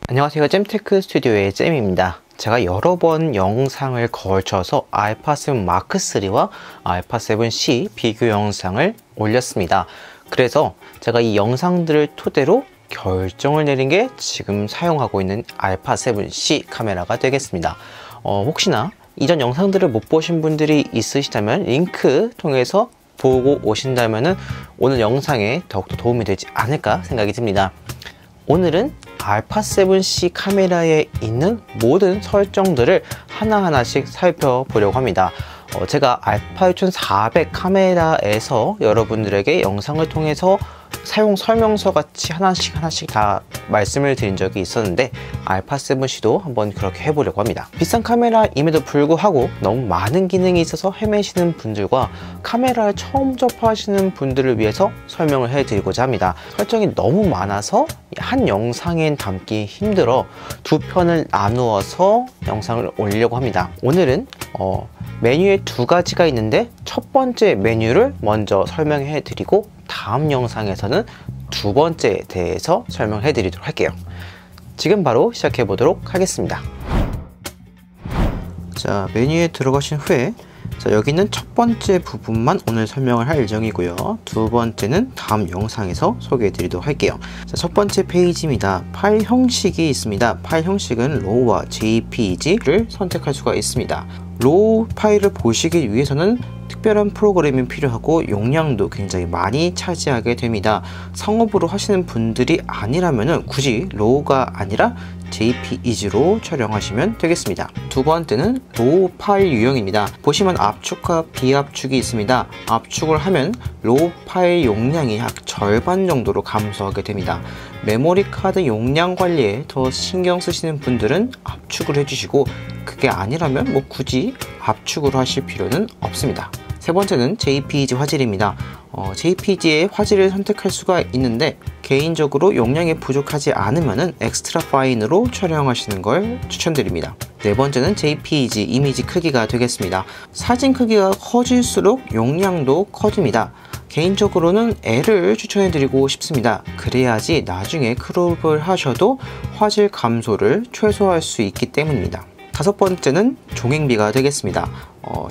안녕하세요. 잼테크 스튜디오의 잼입니다. 제가 여러 번 영상을 걸쳐서 알파7 마크3와 알파7C 비교 영상을 올렸습니다. 그래서 제가 이 영상들을 토대로 결정을 내린 게 지금 사용하고 있는 알파7C 카메라가 되겠습니다. 혹시나 이전 영상들을 못 보신 분들이 있으시다면 링크 통해서 보고 오신다면 오늘 영상에 더욱더 도움이 되지 않을까 생각이 듭니다. 오늘은 알파7C 카메라에 있는 모든 설정들을 하나하나씩 살펴보려고 합니다. 제가 알파 6400 카메라에서 여러분들에게 영상을 통해서 사용 설명서 같이 하나씩 다 말씀을 드린 적이 있었는데 알파7C도 한번 그렇게 해보려고 합니다. 비싼 카메라임에도 불구하고 너무 많은 기능이 있어서 헤매시는 분들과 카메라를 처음 접하시는 분들을 위해서 설명을 해드리고자 합니다. 설정이 너무 많아서 한 영상엔 담기 힘들어 두 편을 나누어서 영상을 올리려고 합니다. 오늘은 메뉴에 두 가지가 있는데 첫 번째 메뉴를 먼저 설명해 드리고 다음 영상에서는 두 번째에 대해서 설명해 드리도록 할게요. 지금 바로 시작해 보도록 하겠습니다. 자, 메뉴에 들어가신 후에 여기 있는 첫 번째 부분만 오늘 설명을 할 예정이고요. 두 번째는 다음 영상에서 소개해 드리도록 할게요. 자, 첫 번째 페이지입니다. 파일 형식이 있습니다. 파일 형식은 RAW와 JPEG를 선택할 수가 있습니다. RAW 파일을 보시기 위해서는 특별한 프로그램이 필요하고 용량도 굉장히 많이 차지하게 됩니다. 상업으로 하시는 분들이 아니라면 굳이 RAW가 아니라 JPEG로 촬영하시면 되겠습니다. 두 번째는 RAW 파일 유형입니다. 보시면 압축과 비압축이 있습니다. 압축을 하면 RAW 파일 용량이 약 절반 정도로 감소하게 됩니다. 메모리 카드 용량 관리에 더 신경 쓰시는 분들은 압축을 해주시고, 그게 아니라면 굳이 압축으로 하실 필요는 없습니다. 세 번째는 JPEG 화질입니다. JPEG의 화질을 선택할 수가 있는데 개인적으로 용량이 부족하지 않으면 엑스트라 파인으로 촬영하시는 걸 추천드립니다. 네 번째는 JPEG 이미지 크기가 되겠습니다. 사진 크기가 커질수록 용량도 커집니다. 개인적으로는 L을 추천해드리고 싶습니다. 그래야지 나중에 크롭을 하셔도 화질 감소를 최소화할 수 있기 때문입니다. 다섯 번째는 종횡비가 되겠습니다.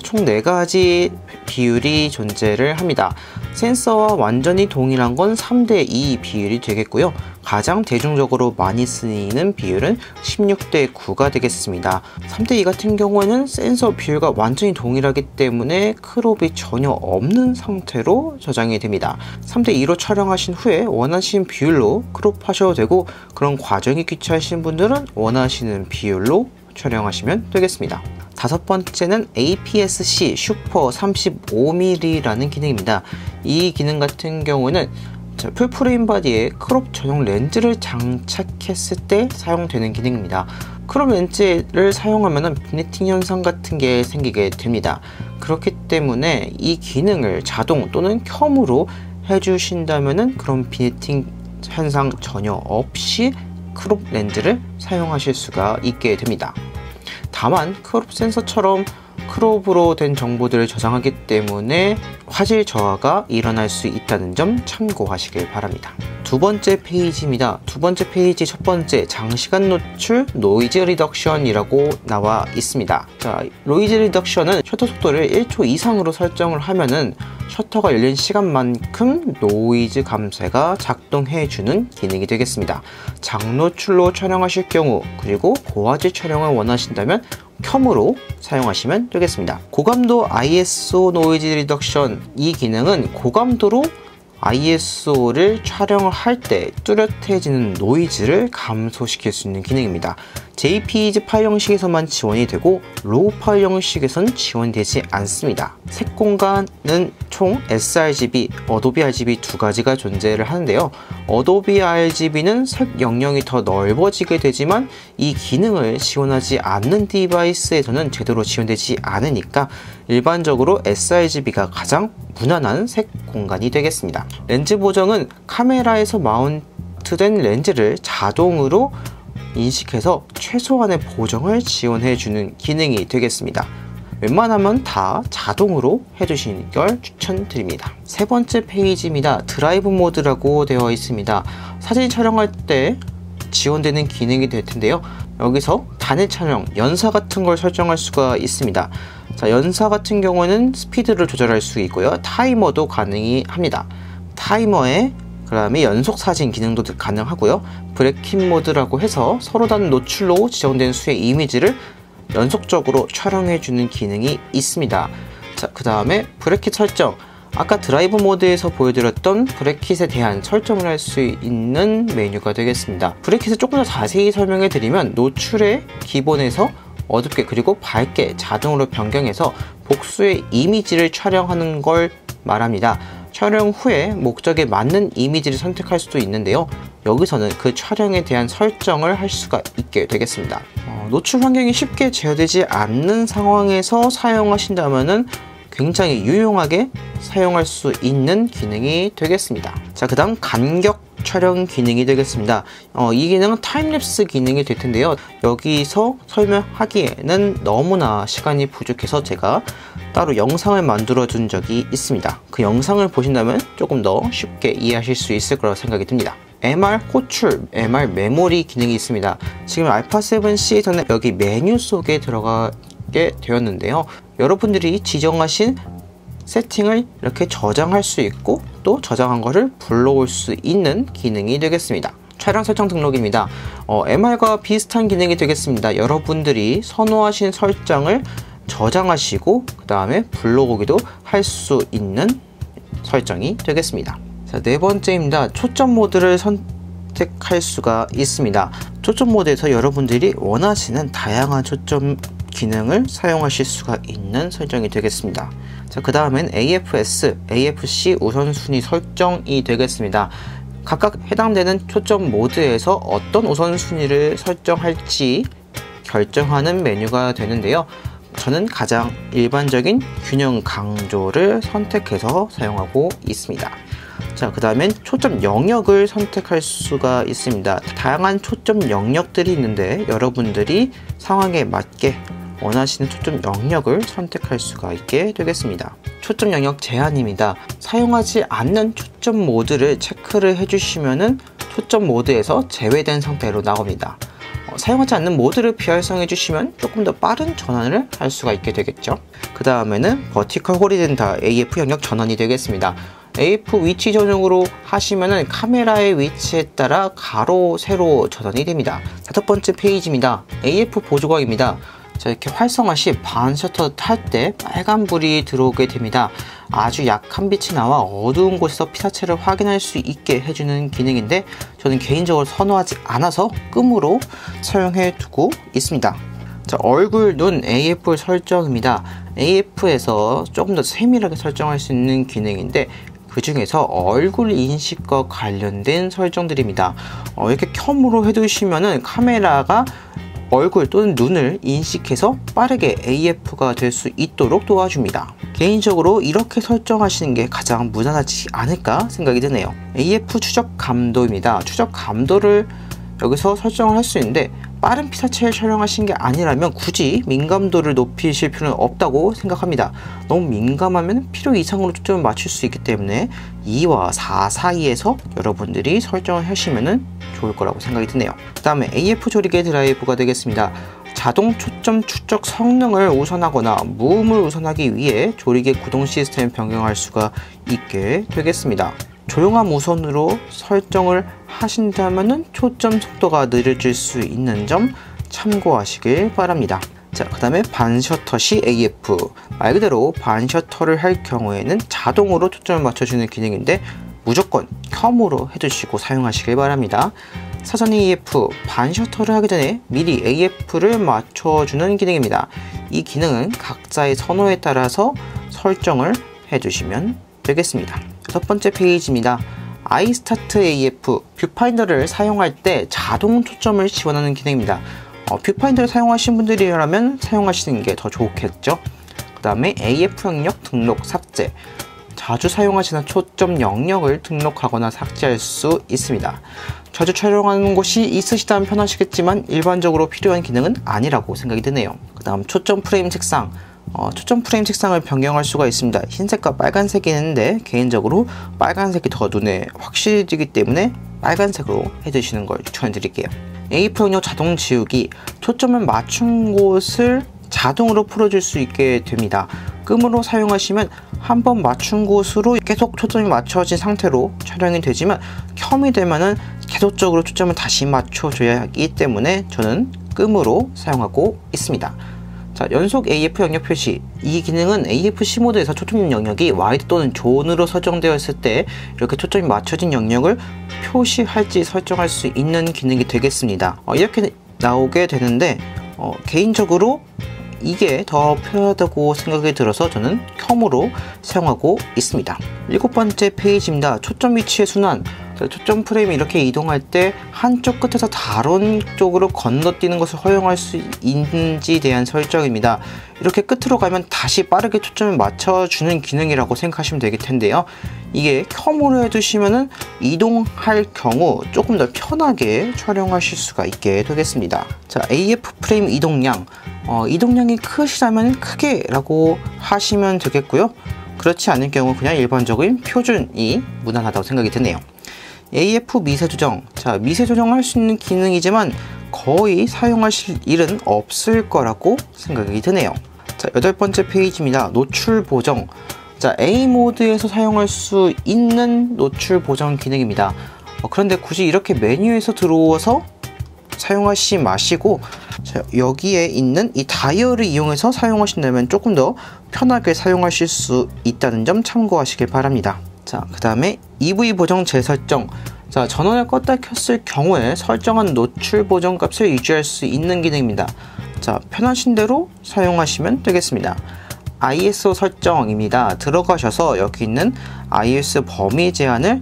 총 4가지 비율이 존재를 합니다. 센서와 완전히 동일한 건 3:2 비율이 되겠고요. 가장 대중적으로 많이 쓰이는 비율은 16:9가 되겠습니다. 3:2 같은 경우에는 센서 비율과 완전히 동일하기 때문에 크롭이 전혀 없는 상태로 저장이 됩니다. 3:2로 촬영하신 후에 원하시는 비율로 크롭하셔도 되고, 그런 과정이 귀찮으신 분들은 원하시는 비율로 촬영하시면 되겠습니다. 다섯 번째는 APS-C 슈퍼 35mm라는 기능입니다. 이 기능 같은 경우는 풀프레임 바디에 크롭 전용 렌즈를 장착했을 때 사용되는 기능입니다. 크롭 렌즈를 사용하면 비네팅 현상 같은 게 생기게 됩니다. 그렇기 때문에 이 기능을 자동 또는 켬으로 해주신다면 그런 비네팅 현상 전혀 없이 크롭 렌즈를 사용하실 수가 있게 됩니다. 다만 크롭 센서처럼 크롭으로 된 정보들을 저장하기 때문에 화질 저하가 일어날 수 있다는 점 참고하시길 바랍니다. 두 번째 페이지입니다. 두 번째 페이지 첫 번째, 장시간 노출 노이즈 리덕션이라고 나와 있습니다. 자, 노이즈 리덕션은 셔터 속도를 1초 이상으로 설정을 하면은 셔터가 열린 시간만큼 노이즈 감쇄가 작동해주는 기능이 되겠습니다. 장노출로 촬영하실 경우, 그리고 고화질 촬영을 원하신다면 켬으로 사용하시면 되겠습니다. 고감도 ISO 노이즈 리덕션, 이 기능은 고감도로 ISO를 촬영을 할 때 뚜렷해지는 노이즈를 감소시킬 수 있는 기능입니다. JPEG 파일 형식에서만 지원이 되고 RAW 파일 형식에서는 지원이 되지 않습니다. 색 공간은 총 sRGB, 어도비 RGB 두 가지가 존재를 하는데요. 어도비 RGB는 색 영역이 더 넓어지게 되지만 이 기능을 지원하지 않는 디바이스에서는 제대로 지원되지 않으니까 일반적으로 sRGB가 가장 무난한 색 공간이 되겠습니다. 렌즈 보정은 카메라에서 마운트된 렌즈를 자동으로 인식해서 최소한의 보정을 지원해주는 기능이 되겠습니다. 웬만하면 다 자동으로 해주시는 걸 추천드립니다. 세 번째 페이지입니다. 드라이브 모드라고 되어 있습니다. 사진 촬영할 때 지원되는 기능이 될 텐데요. 여기서 단일 촬영, 연사 같은 걸 설정할 수가 있습니다. 자, 연사 같은 경우는 스피드를 조절할 수 있고요. 타이머도 가능합니다. 타이머에 그다음에 연속 사진 기능도 가능하고요. 브레이킹 모드라고 해서 서로 다른 노출로 지정된 수의 이미지를 연속적으로 촬영해주는 기능이 있습니다. 자, 그 다음에 브레킷 설정. 아까 드라이브 모드에서 보여드렸던 브레킷에 대한 설정을 할 수 있는 메뉴가 되겠습니다. 브레킷을 조금 더 자세히 설명해 드리면 노출의 기본에서 어둡게 그리고 밝게 자동으로 변경해서 복수의 이미지를 촬영하는 걸 말합니다. 촬영 후에 목적에 맞는 이미지를 선택할 수도 있는데요. 여기서는 그 촬영에 대한 설정을 할 수가 있게 되겠습니다. 노출 환경이 쉽게 제어되지 않는 상황에서 사용하신다면은 굉장히 유용하게 사용할 수 있는 기능이 되겠습니다. 자, 그 다음 간격 촬영 기능이 되겠습니다. 이 기능은 타임랩스 기능이 될 텐데요. 여기서 설명하기에는 너무나 시간이 부족해서 제가 따로 영상을 만들어 둔 적이 있습니다. 그 영상을 보신다면 조금 더 쉽게 이해하실 수 있을 거라고 생각이 듭니다. MR 호출, MR 메모리 기능이 있습니다. 지금 알파7C에서는 여기 메뉴 속에 들어가게 되었는데요. 여러분들이 지정하신 세팅을 이렇게 저장할 수 있고 또 저장한 거를 불러올 수 있는 기능이 되겠습니다. 촬영 설정 등록입니다. MR과 비슷한 기능이 되겠습니다. 여러분들이 선호하신 설정을 저장하시고 그 다음에 불러오기도 할 수 있는 설정이 되겠습니다. 자, 네 번째입니다. 초점 모드를 선택할 수가 있습니다. 초점 모드에서 여러분들이 원하시는 다양한 초점 기능을 사용하실 수가 있는 설정이 되겠습니다. 자, 그 다음엔 AFS, AFC 우선순위 설정이 되겠습니다. 각각 해당되는 초점 모드에서 어떤 우선순위를 설정할지 결정하는 메뉴가 되는데요. 저는 가장 일반적인 균형 강조를 선택해서 사용하고 있습니다. 자, 그 다음엔 초점 영역을 선택할 수가 있습니다. 다양한 초점 영역들이 있는데 여러분들이 상황에 맞게 원하시는 초점 영역을 선택할 수가 있게 되겠습니다. 초점 영역 제한입니다. 사용하지 않는 초점 모드를 체크를 해주시면은 초점 모드에서 제외된 상태로 나옵니다. 사용하지 않는 모드를 비활성해 주시면 조금 더 빠른 전환을 할 수가 있게 되겠죠. 그 다음에는 버티컬 호리젠탈 AF 영역 전환이 되겠습니다. AF 위치 전용으로 하시면은 카메라의 위치에 따라 가로, 세로 전환이 됩니다. 다섯 번째 페이지입니다. AF 보조각입니다. 자, 이렇게 활성화 시 반 셔터 탈 때 빨간불이 들어오게 됩니다. 아주 약한 빛이 나와 어두운 곳에서 피사체를 확인할 수 있게 해주는 기능인데 저는 개인적으로 선호하지 않아서 끔으로 사용해 두고 있습니다. 자, 얼굴, 눈, AF 설정입니다. AF에서 조금 더 세밀하게 설정할 수 있는 기능인데 그 중에서 얼굴 인식과 관련된 설정들입니다. 이렇게 켬으로 해두시면은 카메라가 얼굴 또는 눈을 인식해서 빠르게 AF가 될 수 있도록 도와줍니다. 개인적으로 이렇게 설정하시는 게 가장 무난하지 않을까 생각이 드네요. AF 추적 감도입니다. 추적 감도를 여기서 설정을 할 수 있는데 빠른 피사체를 촬영하신 게 아니라면 굳이 민감도를 높이실 필요는 없다고 생각합니다. 너무 민감하면 필요 이상으로 초점을 맞출 수 있기 때문에 2와 4 사이에서 여러분들이 설정을 하시면 좋을 거라고 생각이 드네요. 그 다음에 AF 조리개 드라이브가 되겠습니다. 자동 초점 추적 성능을 우선하거나 무음을 우선하기 위해 조리개 구동 시스템을 변경할 수가 있게 되겠습니다. 조용함 우선으로 설정을 하신다면 초점 속도가 느려질 수 있는 점 참고하시길 바랍니다. 자, 그 다음에 반셔터 시 AF, 말 그대로 반셔터를 할 경우에는 자동으로 초점을 맞춰주는 기능인데 무조건 켬으로 해두시고 사용하시길 바랍니다. 사전 AF, 반셔터를 하기 전에 미리 AF를 맞춰주는 기능입니다. 이 기능은 각자의 선호에 따라서 설정을 해주시면 되겠습니다. 첫 번째 페이지입니다. 아이스타트 AF, 뷰파인더를 사용할 때 자동 초점을 지원하는 기능입니다. 뷰파인더를 사용하신 분들이라면 사용하시는 게 더 좋겠죠. 그 다음에 AF 영역 등록 삭제, 자주 사용하시는 초점 영역을 등록하거나 삭제할 수 있습니다. 자주 촬영하는 곳이 있으시다면 편하시겠지만 일반적으로 필요한 기능은 아니라고 생각이 드네요. 그 다음 초점 프레임 색상, 초점 프레임 색상을 변경할 수가 있습니다. 흰색과 빨간색이 있는데 개인적으로 빨간색이 더 눈에 확실해지기 때문에 빨간색으로 해두시는 걸 추천드릴게요. AF 영역 자동 지우기, 초점을 맞춘 곳을 자동으로 풀어줄 수 있게 됩니다. 끔으로 사용하시면 한번 맞춘 곳으로 계속 초점이 맞춰진 상태로 촬영이 되지만 켬이 되면은 계속적으로 초점을 다시 맞춰줘야 하기 때문에 저는 끔으로 사용하고 있습니다. 자, 연속 AF 영역 표시. 이 기능은 AFC 모드에서 초점 영역이 와이드 또는 존으로 설정되어 있을 때 이렇게 초점이 맞춰진 영역을 표시할지 설정할 수 있는 기능이 되겠습니다. 이렇게 나오게 되는데 개인적으로 이게 더 편하다고 생각이 들어서 저는 켬으로 사용하고 있습니다. 7번째 페이지입니다. 초점 위치의 순환. 초점 프레임이 이렇게 이동할 때 한쪽 끝에서 다른 쪽으로 건너뛰는 것을 허용할 수 있는지에 대한 설정입니다. 이렇게 끝으로 가면 다시 빠르게 초점을 맞춰주는 기능이라고 생각하시면 되겠 텐데요. 이게 켬으로 해두시면은 이동할 경우 조금 더 편하게 촬영하실 수가 있게 되겠습니다. 자, AF 프레임 이동량. 이동량이 크시다면 크게 라고 하시면 되겠고요. 그렇지 않을 경우 그냥 일반적인 표준이 무난하다고 생각이 드네요. AF 미세 조정. 자, 미세 조정할 수 있는 기능이지만 거의 사용하실 일은 없을 거라고 생각이 드네요. 자, 8번째 페이지입니다. 노출 보정. 자, A 모드에서 사용할 수 있는 노출 보정 기능입니다. 그런데 굳이 이렇게 메뉴에서 들어와서 사용하시 마시고, 자, 여기에 있는 이 다이얼을 이용해서 사용하신다면 조금 더 편하게 사용하실 수 있다는 점 참고하시길 바랍니다. 자, 그 다음에 EV 보정 재설정. 자, 전원을 껐다 켰을 경우에 설정한 노출 보정 값을 유지할 수 있는 기능입니다. 자, 편하신 대로 사용하시면 되겠습니다. ISO 설정입니다. 들어가셔서 여기 있는 ISO 범위 제한을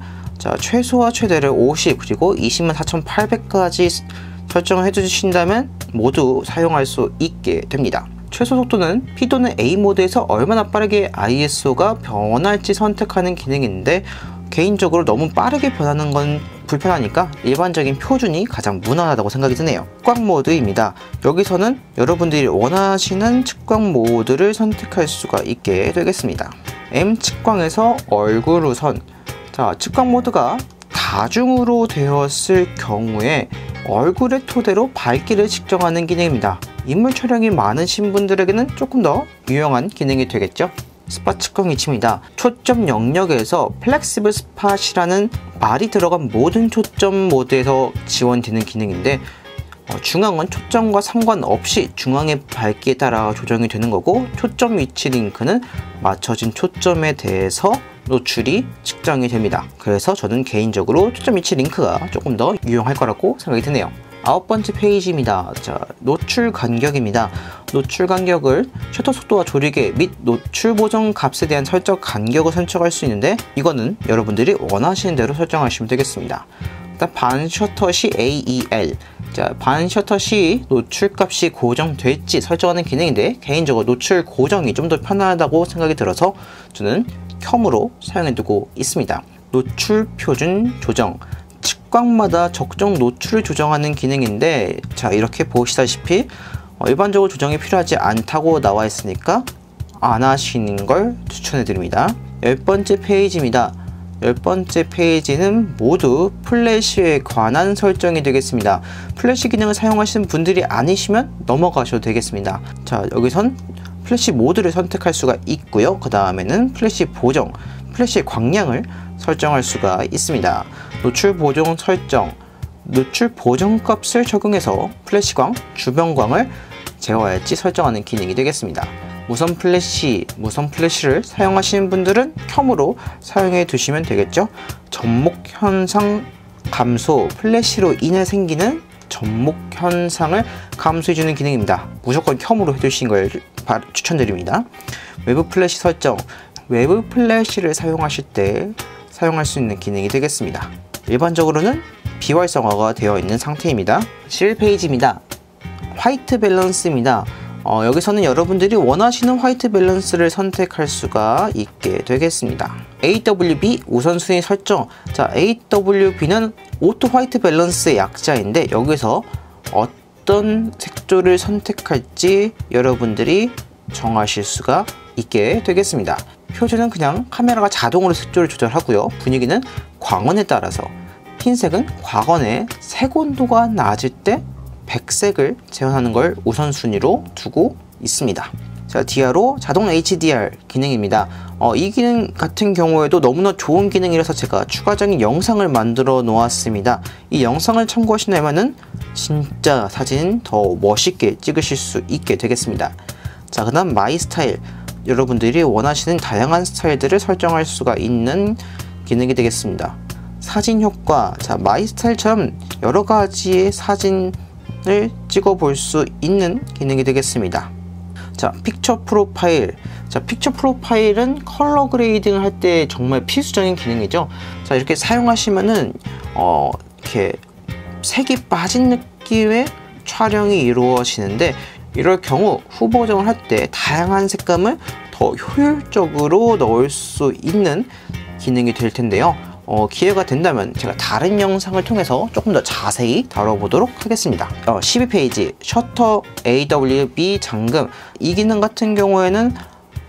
최소와 최대를 50 그리고 204,800까지 설정을 해주신다면 모두 사용할 수 있게 됩니다. 최소 속도는 P 또는 A 모드에서 얼마나 빠르게 ISO가 변할지 선택하는 기능인데 개인적으로 너무 빠르게 변하는 건 불편하니까 일반적인 표준이 가장 무난하다고 생각이 드네요. 측광 모드입니다. 여기서는 여러분들이 원하시는 측광 모드를 선택할 수가 있게 되겠습니다. M 측광에서 얼굴 우선. 자, 측광 모드가 다중으로 되었을 경우에 얼굴의 토대로 밝기를 측정하는 기능입니다. 인물 촬영이 많으신 분들에게는 조금 더 유용한 기능이 되겠죠. 스팟 측광 위치입니다. 초점 영역에서 플렉시블 스팟이라는 말이 들어간 모든 초점 모드에서 지원되는 기능인데 중앙은 초점과 상관없이 중앙의 밝기에 따라 조정이 되는 거고, 초점 위치 링크는 맞춰진 초점에 대해서 노출이 측정이 됩니다. 그래서 저는 개인적으로 초점 위치 링크가 조금 더 유용할 거라고 생각이 드네요. 9번째 페이지입니다. 자, 노출 간격입니다. 노출 간격을 셔터 속도와 조리개 및 노출 보정 값에 대한 설정 간격을 선택할 수 있는데 이거는 여러분들이 원하시는 대로 설정하시면 되겠습니다. 일단 반 셔터 시 AEL. 자, 반 셔터 시 노출 값이 고정될지 설정하는 기능인데 개인적으로 노출 고정이 좀 더 편하다고 생각이 들어서 저는 켬으로 사용해두고 있습니다. 노출 표준 조정. 측광마다 적정 노출을 조정하는 기능인데, 자, 이렇게 보시다시피 일반적으로 조정이 필요하지 않다고 나와 있으니까 안 하시는 걸 추천해 드립니다. 10번째 페이지입니다. 10번째 페이지는 모두 플래시에 관한 설정이 되겠습니다. 플래시 기능을 사용하시는 분들이 아니시면 넘어가셔도 되겠습니다. 자, 여기선 플래시 모드를 선택할 수가 있고요. 그 다음에는 플래시 보정, 플래시의 광량을 설정할 수가 있습니다. 노출 보정 설정, 노출 보정 값을 적용해서 플래시광, 주변광을 제어할지 설정하는 기능이 되겠습니다. 무선 플래시를 사용하시는 분들은 켬으로 사용해 두시면 되겠죠. 접목 현상 감소, 플래시로 인해 생기는 접목 현상을 감소해주는 기능입니다. 무조건 켬으로 해두신 걸 추천드립니다. 외부 플래시 설정, 외부 플래시를 사용하실 때 사용할 수 있는 기능이 되겠습니다. 일반적으로는 비활성화가 되어 있는 상태입니다. 11페이지입니다. 화이트 밸런스입니다. 여기서는 여러분들이 원하시는 화이트 밸런스를 선택할 수가 있게 되겠습니다. AWB 우선순위 설정. 자, AWB는 오토 화이트 밸런스의 약자인데 여기서 어떤 색조를 선택할지 여러분들이 정하실 수가 있게 되겠습니다. 표준은 그냥 카메라가 자동으로 색조를 조절하고요. 분위기는 광원에 따라서 흰색은 과거에 색 온도가 낮을 때 백색을 재현하는 걸 우선순위로 두고 있습니다. 자, 디아로 자동 HDR 기능입니다. 이 기능 같은 경우에도 너무나 좋은 기능이라서 제가 추가적인 영상을 만들어 놓았습니다. 이 영상을 참고하신다면은 진짜 사진 더 멋있게 찍으실 수 있게 되겠습니다. 자, 그 다음 마이 스타일. 여러분들이 원하시는 다양한 스타일들을 설정할 수가 있는 기능이 되겠습니다. 사진 효과. 자, 마이 스타일처럼 여러 가지의 사진을 찍어 볼 수 있는 기능이 되겠습니다. 자, 픽처 프로파일. 자, 픽처 프로파일은 컬러 그레이딩을 할 때 정말 필수적인 기능이죠. 자, 이렇게 사용하시면은 이렇게 색이 빠진 느낌의 촬영이 이루어지는데, 이럴 경우 후보 보정을 할 때 다양한 색감을 더 효율적으로 넣을 수 있는 기능이 될 텐데요. 기회가 된다면 제가 다른 영상을 통해서 조금 더 자세히 다뤄보도록 하겠습니다. 12페이지 셔터 AWB 잠금. 이 기능 같은 경우에는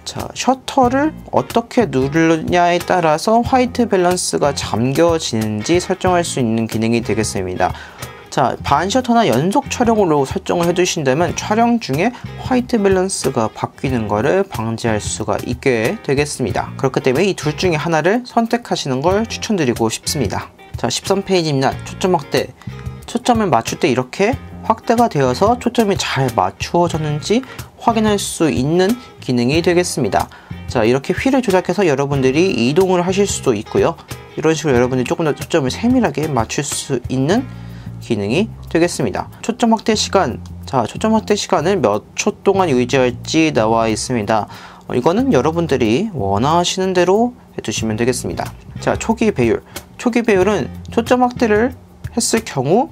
자, 셔터를 어떻게 누르냐에 따라서 화이트 밸런스가 잠겨지는지 설정할 수 있는 기능이 되겠습니다. 자, 반셔터나 연속 촬영으로 설정을 해두신다면 촬영 중에 화이트 밸런스가 바뀌는 것을 방지할 수가 있게 되겠습니다. 그렇기 때문에 이 둘 중에 하나를 선택하시는 걸 추천드리고 싶습니다. 자, 13페이지입니다. 초점 확대. 초점을 맞출 때 이렇게 확대가 되어서 초점이 잘 맞추어졌는지 확인할 수 있는 기능이 되겠습니다. 자, 이렇게 휠을 조작해서 여러분들이 이동을 하실 수도 있고요. 이런 식으로 여러분들이 조금 더 초점을 세밀하게 맞출 수 있는 기능이 되겠습니다. 초점 확대 시간. 자, 초점 확대 시간을 몇 초 동안 유지할지 나와 있습니다. 이거는 여러분들이 원하시는 대로 해두시면 되겠습니다. 자, 초기 배율. 초기 배율은 초점 확대를 했을 경우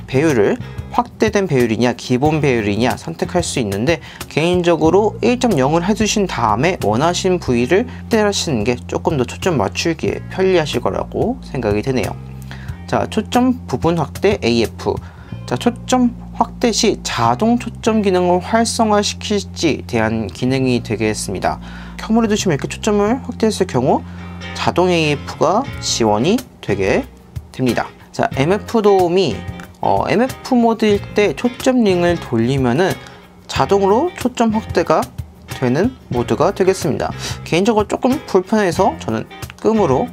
배율을 확대된 배율이냐 기본 배율이냐 선택할 수 있는데, 개인적으로 1.0을 해두신 다음에 원하신 부위를 확대하시는 게 조금 더 초점 맞추기에 편리하실 거라고 생각이 드네요. 자, 초점 부분 확대 AF. 자, 초점 확대 시 자동 초점 기능을 활성화시킬지 대한 기능이 되겠습니다. 켜물에 두시면 이렇게 초점을 확대했을 경우 자동 AF가 지원이 되게 됩니다. 자, MF 도움이 MF 모드일 때 초점 링을 돌리면은 자동으로 초점 확대가 되는 모드가 되겠습니다. 개인적으로 조금 불편해서 저는 끔으로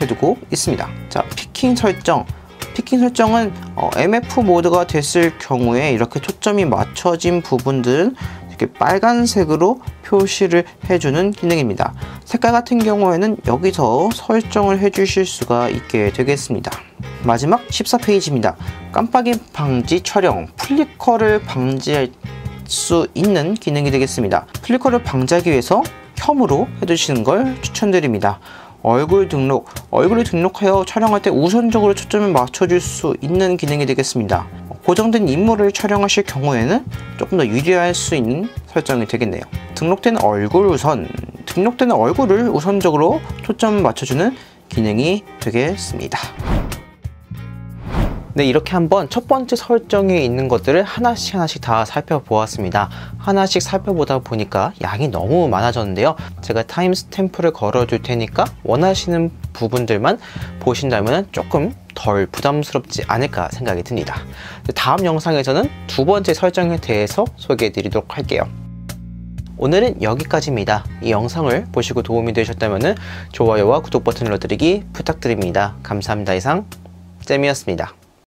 해두고 있습니다. 자, 피킹 설정. 피킹 설정은 MF 모드가 됐을 경우에 이렇게 초점이 맞춰진 부분들은 이렇게 빨간색으로 표시를 해주는 기능입니다. 색깔 같은 경우에는 여기서 설정을 해주실 수가 있게 되겠습니다. 마지막 14페이지입니다. 깜빡이 방지 촬영. 플리커를 방지할 수 있는 기능이 되겠습니다. 플리커를 방지하기 위해서 켬으로 해두시는 걸 추천드립니다. 얼굴 등록. 얼굴을 등록하여 촬영할 때 우선적으로 초점을 맞춰줄 수 있는 기능이 되겠습니다. 고정된 인물을 촬영하실 경우에는 조금 더 유리할 수 있는 설정이 되겠네요. 등록된 얼굴 우선. 등록된 얼굴을 우선적으로 초점을 맞춰주는 기능이 되겠습니다. 네, 이렇게 한번 첫 번째 설정에 있는 것들을 하나씩 다 살펴보았습니다. 하나씩 살펴보다 보니까 양이 너무 많아졌는데요. 제가 타임스탬프를 걸어줄 테니까 원하시는 부분들만 보신다면 조금 덜 부담스럽지 않을까 생각이 듭니다. 다음 영상에서는 두 번째 설정에 대해서 소개해 드리도록 할게요. 오늘은 여기까지입니다. 이 영상을 보시고 도움이 되셨다면 좋아요와 구독 버튼 눌러드리기 부탁드립니다. 감사합니다. 이상 잼이었습니다.